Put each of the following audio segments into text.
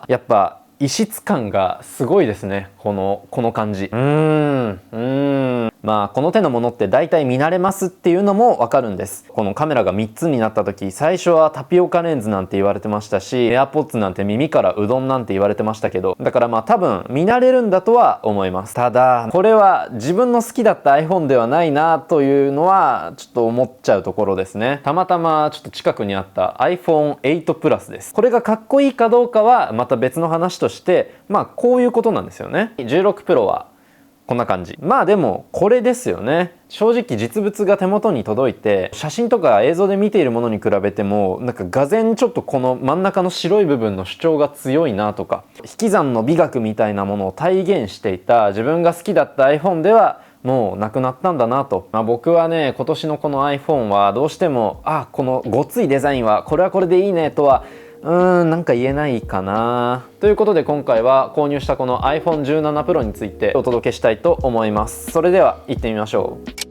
やっぱ異質感がすごいですね。この感じ。まあこの手のものって大体見慣れますっていうのもわかるんです。このカメラが3つになった時、最初はタピオカレンズなんて言われてましたし、AirPods なんて耳からうどんなんて言われてましたけど、だからまあ多分見慣れるんだとは思います。ただこれは自分の好きだった iPhone ではないなというのはちょっと思っちゃうところですね。たまたまちょっと近くにあった iPhone8 Plus です。これがかっこいいかどうかはまた別の話として、まあこういうことなんですよね。16 Pro はこんな感じ。まあでもこれですよね。正直実物が手元に届いて写真とか映像で見ているものに比べてもなんかがぜんちょっとこの真ん中の白い部分の主張が強いなとか、引き算の美学みたいなものを体現していた自分が好きだった iPhone ではもうなくなったんだなと。僕はね、今年のこの iPhone はどうしてもこのごついデザインはこれはこれでいいねとはなんか言えないかな。ということで今回は購入したこの iPhone17 Pro についてお届けしたいと思います。それでは行ってみましょう。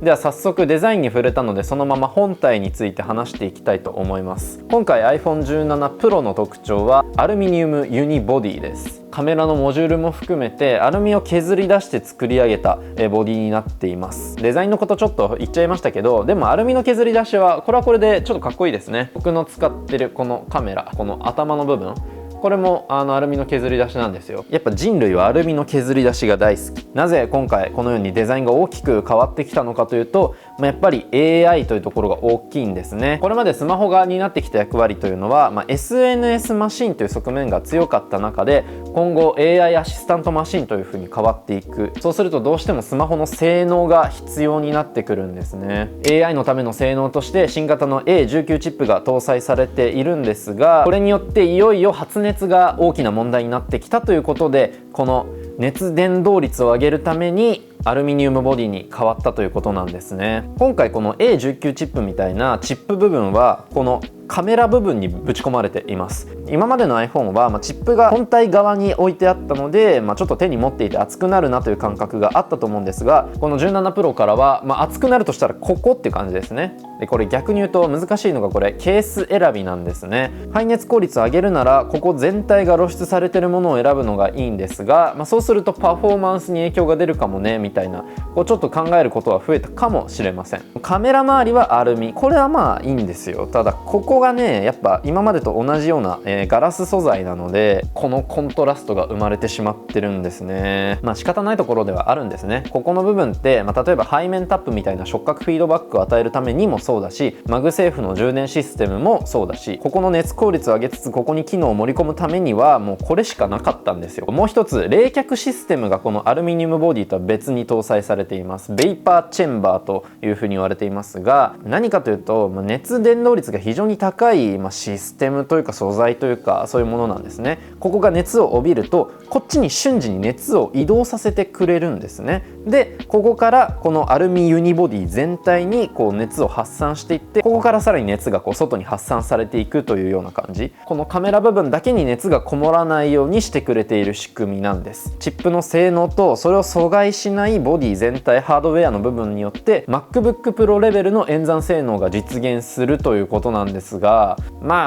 では早速デザインに触れたのでそのまま本体について話していきたいと思います。今回 iPhone17 Pro の特徴はアルミニウムユニボディです。カメラのモジュールも含めてアルミを削り出して作り上げたボディになっています。デザインのことちょっと言っちゃいましたけど、でもアルミの削り出しはこれはこれでちょっとかっこいいですね。僕の使ってるこのカメラ、この頭の部分、これもアルミの削り出しなんですよ。やっぱ人類はアルミの削り出しが大好き。なぜ今回このようにデザインが大きく変わってきたのかというと、やっぱり AI というところが大きいんですね。これまでスマホが担ってきた役割というのは、SNS マシンという側面が強かった中で、今後 AI アシスタントマシンというふうに変わっていく。そうするとどうしてもスマホの性能が必要になってくるんですね。 AI のための性能として新型の A19 チップが搭載されているんですが、これによっていよいよ発熱が大きな問題になってきたということで、この熱伝導率を上げるためにアルミニウムボディに変わったということなんですね。今回この A19 チップみたいなチップ部分はこのカメラ部分にぶち込まれています。今までの iPhone はチップが本体側に置いてあったので、ちょっと手に持っていて熱くなるなという感覚があったと思うんですが、この17 Pro からは、熱くなるとしたらここっていう感じですね。でこれ逆に言うと難しいのがこれケース選びなんですね。排熱効率を上げるならここ全体が露出されているものを選ぶのがいいんですが、そうするとパフォーマンスに影響が出るかもねみたいな、ちょっと考えることは増えたかもしれません。カメラ周りはアルミ、これはいいんですよ。ただここがねやっぱ今までと同じような、ガラス素材なので、このコントラストが生まれてしまってるんですね。仕方ないところではあるんですね。ここの部分って、例えば背面タップみたいな触覚フィードバックを与えるためにもそうだし、マグセーフの充電システムもそうだし、ここの熱効率を上げつつここに機能を盛り込むためにはもうこれしかなかったんですよ。もう一つ冷却システムがこのアルミニウムボディとは別に搭載されています。ベイパーチェンバーというふうに言われていますが、何かというと、熱伝導率が非常に高い、システムというか素材というかそういうものなんですね。ここが熱を帯びるとこっちに瞬時に熱を移動させてくれるんですね。でここからこのアルミユニボディ全体に熱を発散していって、ここからさらに熱が外に発散されていくというような感じ。このカメラ部分だけに熱がこもらないようにしてくれている仕組みなんです。チップの性能とそれを阻害しないボディ全体ハードウェアの部分によって MacBook Pro レベルの演算性能が実現するということなんですが、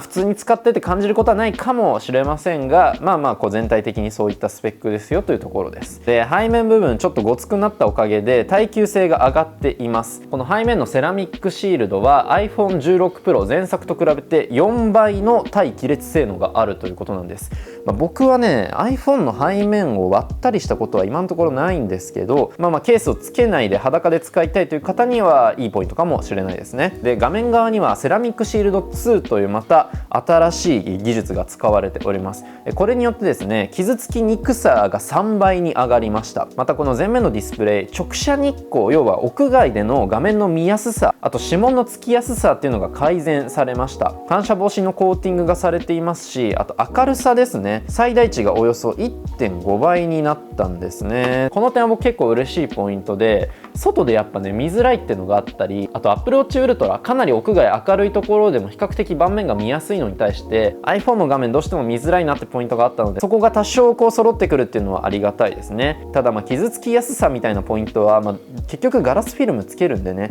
普通に使ってて感じることはないかもしれませんが、全体的にそういったスペックですよというところです。で背面部分ちょっとごつくなったおかげで耐久性が上がっています。この背面のセラミックシールドは iPhone16 Pro 前作と比べて4倍の耐亀裂性能があるということなんです。僕はね iPhone の背面を割ったりしたことは今のところないんですけど、ケースをつけないで裸で使いたいという方にはいいポイントかもしれないですね。で画面側にはセラミックシールド2というまた新しい技術が使われております。これによってですね傷つきにくさが3倍に上がりました。またこの前面のディスプレイ直射日光、要は屋外での画面の見やすさ、あと指紋のつきやすさっていうのが改善されました。反射防止のコーティングがされていますし、あと明るさですね、最大値がおよそ 1.5 倍になったんですね。この点は僕結構嬉しいポイントで、外でやっぱね見づらいっていうのがあったり、あと Apple Watch Ultra かなり屋外明るいところでも比較的盤面が見やすいのに対して iPhone の画面どうしても見づらいなってポイントがあったので、そこが多少揃ってくるっていうのはありがたいですね。ただ傷つきやすさみたいなポイントは、結局ガラスフィルムつけるんでね、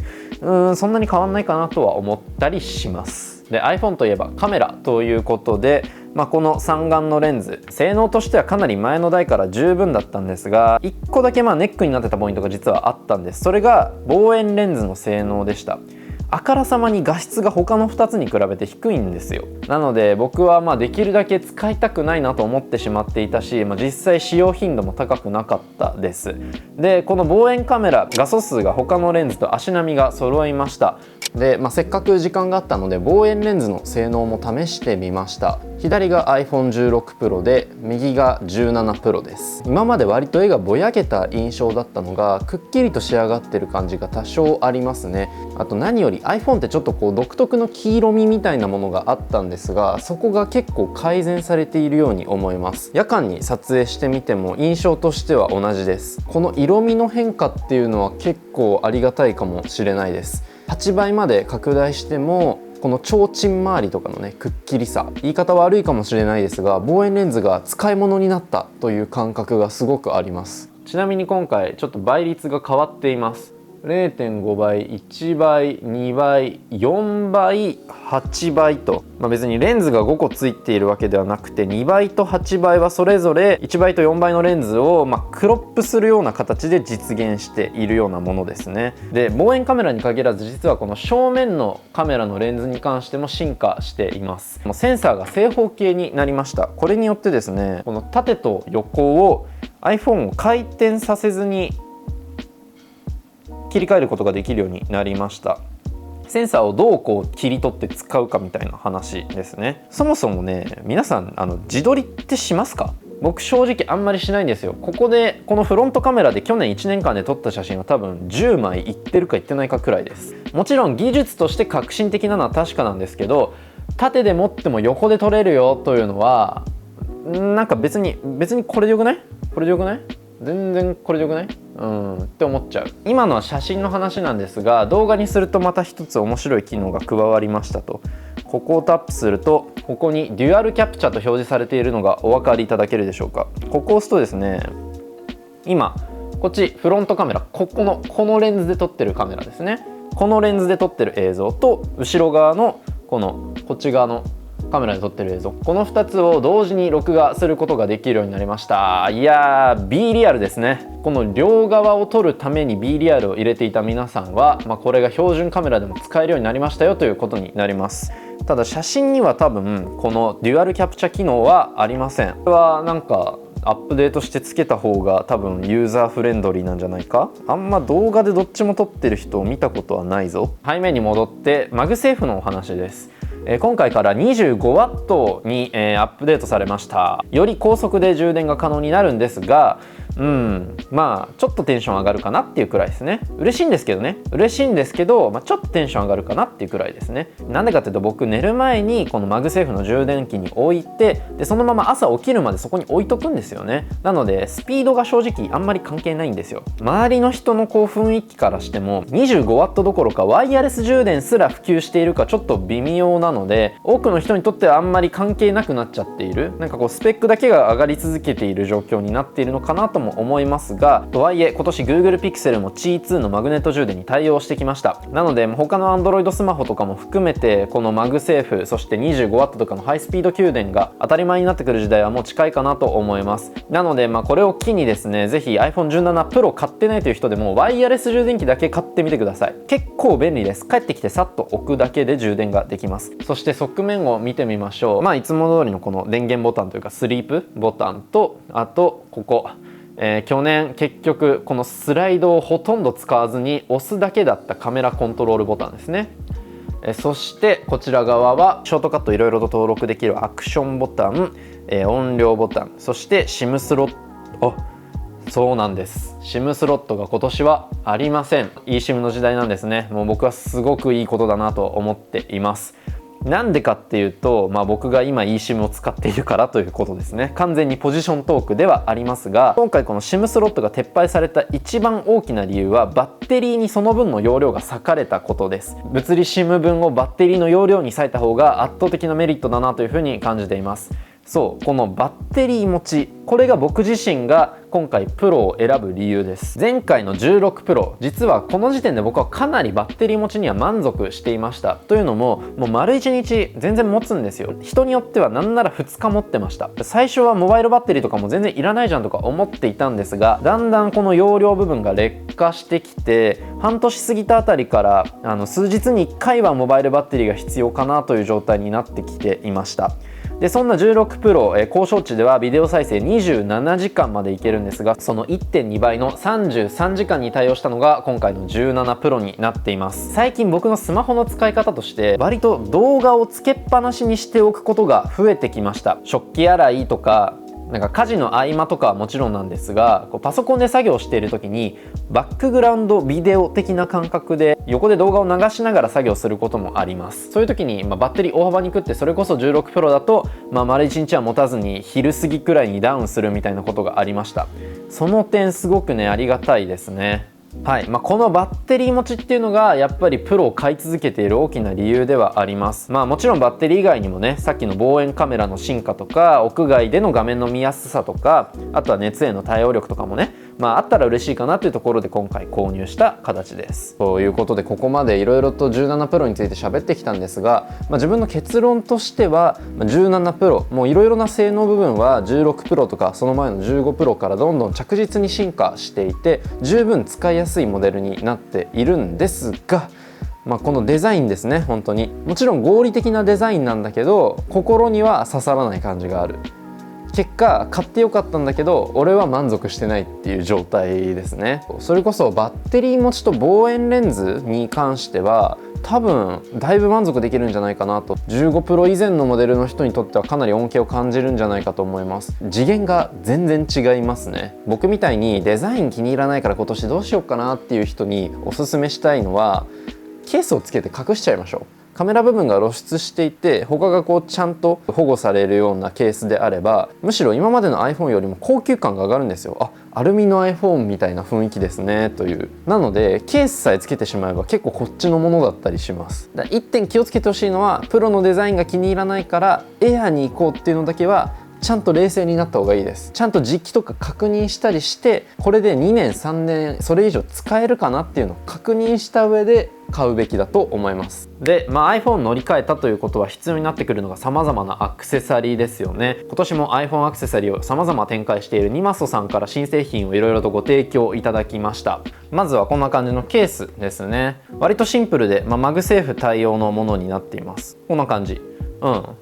そんなに変わんないかなとは思ったりします。で iPhone といえばカメラということで、この三眼のレンズ、性能としてはかなり前の代から十分だったんですが、1個だけネックになってたポイントが実はあったんです。それが望遠レンズの性能でした。あからさまに画質が他の2つに比べて低いんですよ。なので僕はできるだけ使いたくないなと思ってしまっていたし、実際使用頻度も高くなかったです。でこの望遠カメラ、画素数が他のレンズと足並みが揃いました。で、せっかく時間があったので望遠レンズの性能も試してみました。左が iPhone16 Pro で右が17 Pro です。今まで割と絵がぼやけた印象だったのがくっきりと仕上がってる感じが多少ありますね。あと何より iPhone ってちょっと独特の黄色みみたいなものがあったんですが、そこが結構改善されているように思います。夜間に撮影してみても印象としては同じです。この色味の変化っていうのは結構ありがたいかもしれないです。8倍まで拡大してもこの提灯周りとかのくっきりさ、言い方悪いかもしれないですが、望遠レンズが使い物になったという感覚がすごくあります。ちなみに今回ちょっと倍率が変わっています。0.5 倍、1倍、2倍、4倍、8倍と、別にレンズが5個ついているわけではなくて、2倍と8倍はそれぞれ1倍と4倍のレンズをクロップするような形で実現しているようなものですね。で望遠カメラに限らず実はこの正面のカメラのレンズに関しても進化しています。センサーが正方形になりました。これによってですね、この縦と横を iPhone を回転させずに切り替えることができるようになりました。センサーをどう切り取って使うかみたいな話ですね。そもそもね、皆さん自撮りってしますか？僕正直あんまりしないんですよ。このフロントカメラで去年1年間で撮った写真は多分10枚いってるかいってないかくらいです。もちろん技術として革新的なのは確かなんですけど、縦で持っても横で撮れるよというのはなんか別にこれでよくない？これでよくない？全然これでよくない？って思っちゃう。今のは写真の話なんですが、動画にするとまた一つ面白い機能が加わりましたと。ここをタップすると、ここにデュアルキャプチャと表示されているのがお分かりいただけるでしょうか。ここを押すとですね、今こっちフロントカメラ、このレンズで撮ってるカメラですね。このレンズで撮ってる映像と後ろ側のこっち側のカメラで撮ってる映像、この2つを同時に録画することができるようになりました。いやー B リアルですね。この両側を撮るために B リアルを入れていた皆さんは、これが標準カメラでも使えるようになりましたよということになります。ただ写真には多分このデュアルキャプチャ機能はありません。これはなんかアップデートしてつけた方が多分ユーザーフレンドリーなんじゃないか。あんま動画でどっちも撮ってる人を見たことはないぞ。背面に戻ってマグセーフのお話です。今回から 25W にアップデートされました。より高速で充電が可能になるんですが、ちょっとテンション上がるかなっていうくらいですね。嬉しいんですけど、ちょっとテンション上がるかなっていうくらいですね。なんでかっていうと、僕寝る前にこのマグセーフの充電器に置いて、でそのまま朝起きるまでそこに置いとくんですよね。なのでスピードが正直あんまり関係ないんですよ。周りの人の雰囲気からしても 25W どころかワイヤレス充電すら普及しているかちょっと微妙なので、多くの人にとってはあんまり関係なくなっちゃっている、スペックだけが上がり続けている状況になっているのかなとも思いますが、とはいえ今年 Google Pixel も Qi2 のマグネット充電に対応してきました。なので他の Android スマホとかも含めてこのマグセーフ、そして 25W とかのハイスピード給電が当たり前になってくる時代はもう近いかなと思います。なのでこれを機にですね、ぜひ iPhone17 Pro 買ってないという人でもワイヤレス充電器だけ買ってみてください。結構便利です。帰ってきてさっと置くだけで充電ができます。そして側面を見てみましょう。いつも通りのこの電源ボタンというかスリープボタンと、あとここ去年結局このスライドをほとんど使わずに押すだけだったカメラコントロールボタンですね。そしてこちら側はショートカットいろいろと登録できるアクションボタン、音量ボタン、そして SIM スロット、そうなんです。 SIM スロットが今年はありません。eSIM の時代なんですね。もう僕はすごくいいことだなと思っています。なんでかっていうと、僕が今 eSIM を使っているからということですね。完全にポジショントークではありますが、今回この SIM スロットが撤廃された一番大きな理由はバッテリーにその分の容量が割かれたことです。物理 SIM 分をバッテリーの容量に割いた方が圧倒的なメリットだなというふうに感じています。そう、このバッテリー持ち、これが僕自身が今回プロを選ぶ理由です。前回の16プロ、実はこの時点で僕はかなりバッテリー持ちには満足していました。というのも、もう丸1日全然持つんですよ。人によってはなんなら2日持ってました。最初はモバイルバッテリーとかも全然いらないじゃんとか思っていたんですが、だんだんこの容量部分が劣化してきて、半年過ぎたあたりから数日に1回はモバイルバッテリーが必要かなという状態になってきていました。でそんな16プロ、高承知ではビデオ再生27時間までいけるんですが、その 1.2 倍の33時間に対応したのが今回の17プロになっています。最近僕のスマホの使い方として割と動画をつけっぱなしにしておくことが増えてきました。食器洗いとかなんか家事の合間とかはもちろんなんですが、パソコンで作業している時にバックグラウンドビデオ的な感覚で横で動画を流しながら作業することもあります。そういう時に、バッテリー大幅に食って、それこそ16プロだと、丸1日は持たずに昼過ぎくらいにダウンするみたいなことがありました。その点すごくねありがたいですね。はい、このバッテリー持ちっていうのがやっぱりプロを買い続けている大きな理由ではあります。もちろんバッテリー以外にもね、さっきの望遠カメラの進化とか屋外での画面の見やすさとか、あとは熱への対応力とかもね、あったら嬉しいかなというところで今回購入した形です。ということで、ここまでいろいろと17プロについて喋ってきたんですが、自分の結論としては17プロもういろいろな性能部分は16プロとかその前の15プロからどんどん着実に進化していて、十分使いやすいモデルになっているんですが、このデザインですね。本当にもちろん合理的なデザインなんだけど、心には刺さらない感じがある。結果買ってよかったんだけど俺は満足してないっていう状態ですね。それこそバッテリー持ちと望遠レンズに関しては多分だいぶ満足できるんじゃないかなと、15プロ以前のモデルの人にとってはかなり恩恵を感じるんじゃないかと思います。次元が全然違いますね。僕みたいにデザイン気に入らないから今年どうしようかなっていう人におすすめしたいのは、ケースをつけて隠しちゃいましょう。カメラ部分が露出していて他がちゃんと保護されるようなケースであれば、むしろ今までの iPhone よりも高級感が上がるんですよ。アルミの iPhone みたいな雰囲気ですねという。なのでケースさえつけてしまえば結構こっちのものだったりします。1点気をつけてほしいのは、プロのデザインが気に入らないからエアーに行こうっていうのだけはちゃんと冷静になった方がいいです。ちゃんと実機とか確認したりして、これで2年3年それ以上使えるかなっていうのを確認した上で買うべきだと思います。で、iPhone 乗り換えたということは必要になってくるのが様々なアクセサリーですよね。今年も iPhone アクセサリーを様々展開しているニマソさんから新製品をいろいろとご提供いただきました。まずはこんな感じのケースですね。割とシンプルで、マグセーフ対応のものになっています。こんな感じ。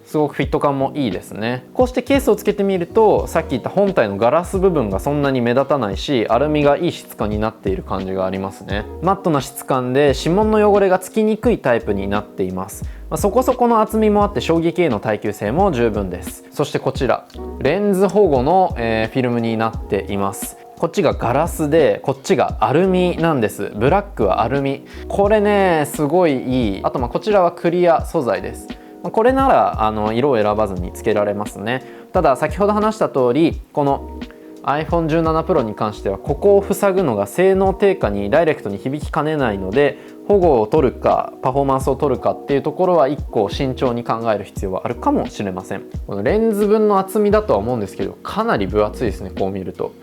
すごくフィット感もいいですね。こうしてケースをつけてみると、さっき言った本体のガラス部分がそんなに目立たないし、アルミがいい質感になっている感じがありますね。マットな質感で指紋の汚れがつきにくいタイプになっています。そこそこの厚みもあって衝撃への耐久性も十分です。そしてこちらレンズ保護の、フィルムになっています。こっちがガラスでこっちがアルミなんです。ブラックはアルミ、これねすごいいい。あとこちらはクリア素材です。これなら色を選ばずにつけられますね。ただ先ほど話した通り、この iPhone17 Pro に関してはここを塞ぐのが性能低下にダイレクトに響きかねないので、保護を取るかパフォーマンスを取るかっていうところは1個慎重に考える必要はあるかもしれません。このレンズ分の厚みだとは思うんですけど、かなり分厚いですね。こう見ると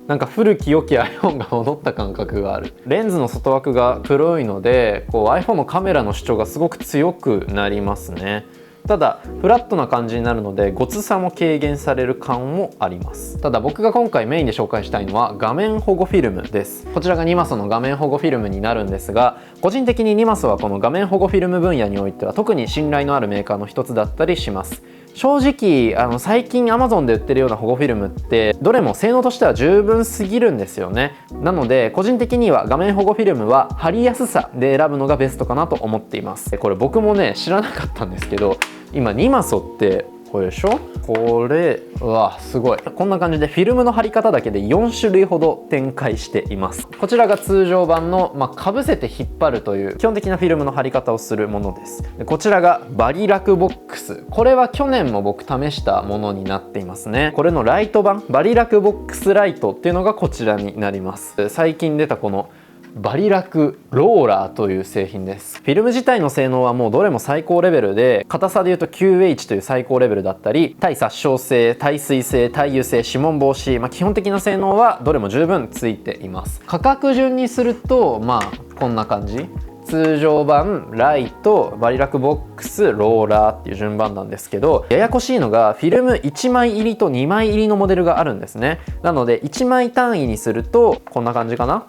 なんか古き良き iPhone が戻った感覚がある。レンズの外枠が黒いのでiPhone のカメラの主張がすごく強くなりますね。ただフラットな感じになるのでごつさも軽減される感もあります。ただ僕が今回メインで紹介したいのは画面保護フィルムです。こちらがニマソの画面保護フィルムになるんですが、個人的にニマソはこの画面保護フィルム分野においては特に信頼のあるメーカーの一つだったりします。正直最近 Amazon で売ってるような保護フィルムってどれも性能としては十分すぎるんですよね。なので個人的には画面保護フィルムは貼りやすさで選ぶのがベストかなと思っています。これ僕もね知らなかったんですけど、今ニマソってこれでしょ、これすごい。こんな感じでフィルムの貼り方だけで4種類ほど展開しています。こちらが通常版のかぶせて引っ張るという基本的なフィルムの貼り方をするものです。でこちらがバリラクボックス、これは去年も僕試したものになっていますね。これのライト版バリラクボックスライトっていうのがこちらになります。最近出たこのバリラクローラーという製品です。フィルム自体の性能はもうどれも最高レベルで、硬さでいうと QH という最高レベルだったり、耐殺傷性、耐水性、耐油性、指紋防止、基本的な性能はどれも十分ついています。価格順にするとこんな感じ。通常版、ライト、バリラクボックス、ローラーっていう順番なんですけど、ややこしいのがフィルム1枚入りと2枚入りのモデルがあるんですね。なので1枚単位にするとこんな感じかな。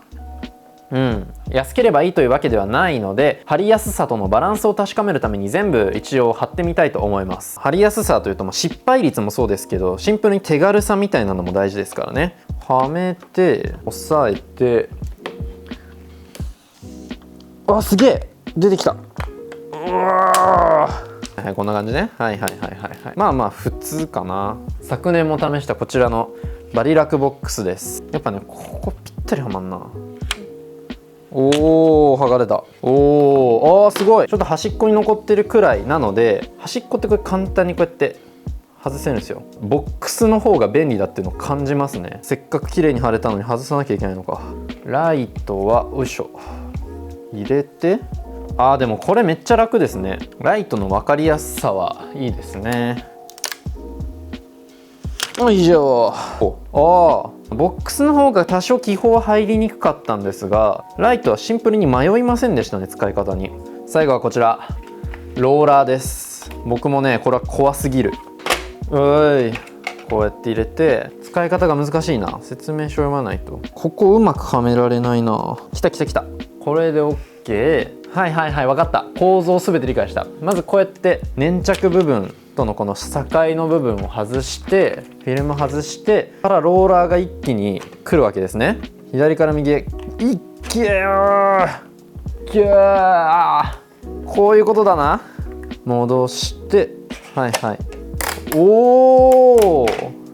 安ければいいというわけではないので、貼りやすさとのバランスを確かめるために全部一応貼ってみたいと思います。貼りやすさというと失敗率もそうですけど、シンプルに手軽さみたいなのも大事ですからね。はめて押さえて、あ、すげえ出てきた。うわー、はい、こんな感じね。はいはいはいはいはい。普通かな。昨年も試したこちらのバリラクボックスです。やっぱね、ここぴったりはまんな。おお、剥がれた。おお、すごい。ちょっと端っこに残ってるくらいなので、端っこってこれ簡単にこうやって外せるんですよ。ボックスの方が便利だっていうのを感じますね。せっかく綺麗に貼れたのに外さなきゃいけないのか。ライトはよいしょ入れて、でもこれめっちゃ楽ですね。ライトの分かりやすさはいいですね。よいしょ。ボックスの方が多少気泡は入りにくかったんですが、ライトはシンプルに迷いませんでしたね、使い方に。最後はこちらローラーです。僕もねこれは怖すぎる。こうやって入れて、使い方が難しいな。説明書読まないと。ここうまくはめられないな。きた。これで OK。はいはいはい、分かった。構造すべて理解した。まずこうやって粘着部分とのこの境の部分を外して、フィルム外してからローラーが一気に来るわけですね。左から右へ一気ギュー、こういうことだな。戻して、はいはい。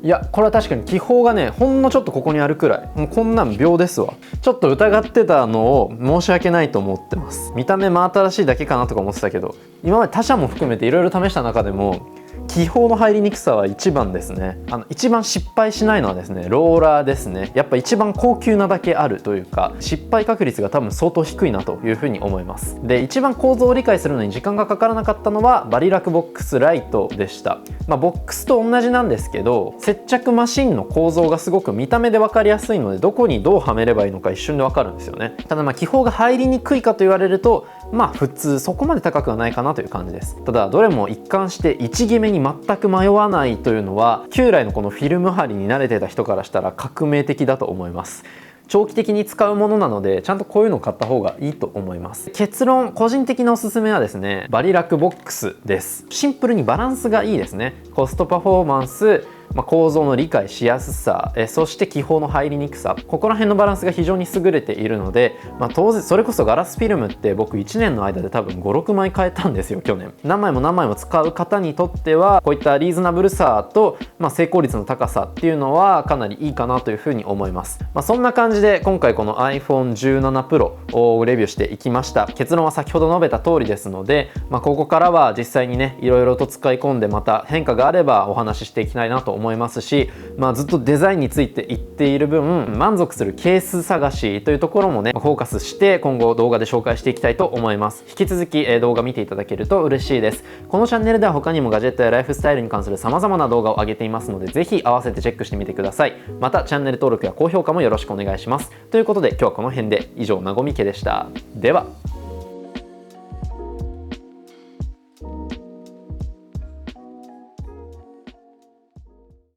いや、これは確かに気泡がねほんのちょっとここにあるくらい。もうこんなん秒ですわ。ちょっと疑ってたのを申し訳ないと思ってます。見た目真新しいだけかなとか思ってたけど、今まで他社も含めていろいろ試した中でも気泡の入りにくさは一番ですね。一番失敗しないのはですね、ローラーですね。やっぱ一番高級なだけあるというか、失敗確率が多分相当低いなというふうに思います。で、一番構造を理解するのに時間がかからなかったのはバリラクボックスライトでした。ボックスと同じなんですけど、接着マシンの構造がすごく見た目で分かりやすいので、どこにどうはめればいいのか一瞬で分かるんですよね。ただ気泡が入りにくいかと言われると普通、そこまで高くはないかなという感じです。ただどれも一貫して位置決めに全く迷わないというのは、旧来のこのフィルム貼りに慣れてた人からしたら革命的だと思います。長期的に使うものなので、ちゃんとこういうのを買った方がいいと思います。結論、個人的なおすすめはですね、バリラクボックスです。シンプルにバランスがいいですね。コストパフォーマンス、構造の理解しやすさ、そして気泡の入りにくさ、ここら辺のバランスが非常に優れているので、当然それこそガラスフィルムって僕1年の間で多分 5,6 枚変えたんですよ、去年。何枚も使う方にとってはこういったリーズナブルさと、成功率の高さっていうのはかなりいいかなというふうに思います。そんな感じで今回この iPhone17 Pro をレビューしていきました。結論は先ほど述べた通りですので、ここからは実際にねいろいろと使い込んで、また変化があればお話ししていきたいなと思いますし、ずっとデザインについて言っている分、満足するケース探しというところもねフォーカスして今後動画で紹介していきたいと思います。引き続き動画見ていただけると嬉しいです。このチャンネルでは他にもガジェットやライフスタイルに関する様々な動画を上げていますので、ぜひ合わせてチェックしてみてください。またチャンネル登録や高評価もよろしくお願いします。ということで今日はこの辺で。以上、なごみ家でした。では。